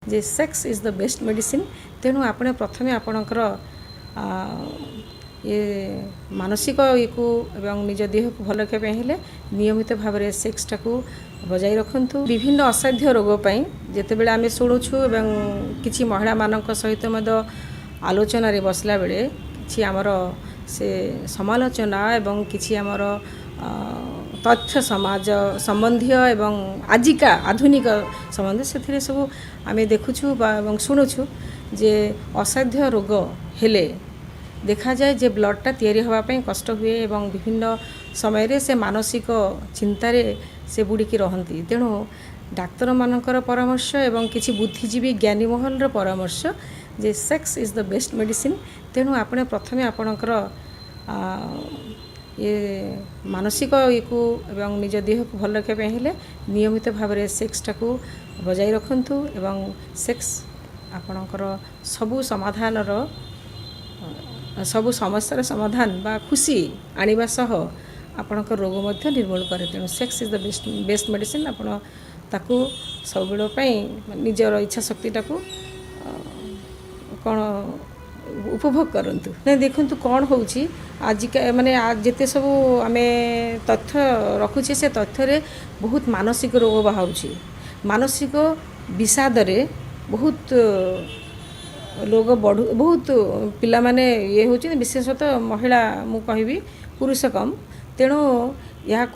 J sex is the best medicine. तेणु आपने प्रथमे आपणकर ये मानसिक को एवं निज देह को भल रखापी हेले नियमित भाव में सेक्सटा को बजाई रखु। विभिन्न असाध्य रोग पर जिते आम शुणुछु एवं किसी महिला मान सहित आलोचन बसला बेले कि आमर से समालोचना एवं किसी आमर तथ्य समाज संबंधी एवं आजिका आधुनिक संबंधी से सब आम देखुछु शुणुछु जे असाध्य रोग हेले देखा जाए जे ब्लडटा तैयारी होगापी कष्ट हुए एवं विभिन्न समय रे से मानसिक चिंतार से बुड़िकी रहती। तेणु डाक्तर मानकर परामर्श एवं किसी बुद्धिजीवी ज्ञानी महल परामर्श जे sex is the best medicine. तेणु आपने प्रथमे आपणकर ये मानसिक को एवं निज देह को भल रखापी हेले नियमित भाव में सेक्सटा को बजाई रखु एवं सेक्स आपणकर सबू समाधान सबू समस्या समाधान बा खुशी आनिबा सह आपणकर रोग मध्य निर्मूल करे। तेणु sex is the best medicine. आपण ताकू सब निजर इच्छा शक्तिटा को कौन उपभोग करंतु। नहीं देखंतु कौन होउची आजिका माने जिते सब आम तथ्य रखुचे से तथ्य रे बहुत मानसिक रोग बाहरुची। मानसिक विषाद रे बहुत लोग बढ़ु बहुत पिला माने ये होची विशेषतः महिला मु कहबी पुरुष कम। तेणु या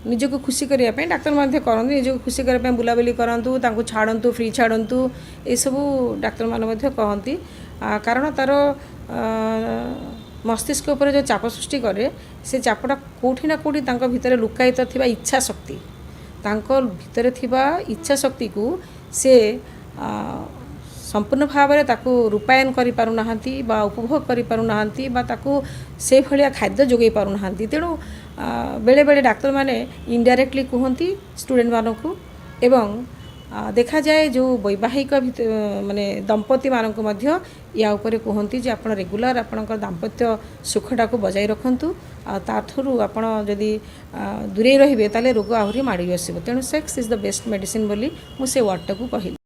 निजको खुशी करने डाक्तर माध्य करते निजको खुशी करने बुलाबुली करूँ तांको छाड़ू फ्री छाड़ू ये सबू डाक्तर मान कहती। कारण तार मस्तिष्क उपर जो चाप सृष्टि करे से चापटा कोठी ना कोठी तांको भितर लुकायित थिबा इच्छा शक्ति तांको भितर थिबा इच्छा शक्ति को से संपूर्ण भाव में ताकू रूपायन करि पारु नाहंती बा उपभोग करि पारु नाहंती बा ताकू से भलिया खाद्य जोगै पारु नाहंती। तेणु बेले बेले डाक्तर माने इनडायरेक्टली कहती स्टूडेंट मानकू एवं देखा जाए जो वैवाहिक माने दंपति मानक मध्य या उपरे कहती जे आपण रेगुलर आपणकर दाम्पत्य सुखटा को बजाई रखंतु ताथुरु आपण जदि दूरे रहिबे ताले रोग आहुरी माड़ी आसीबो। तेणु sex is the best medicine बोली मु से वर्डटा को कहिली।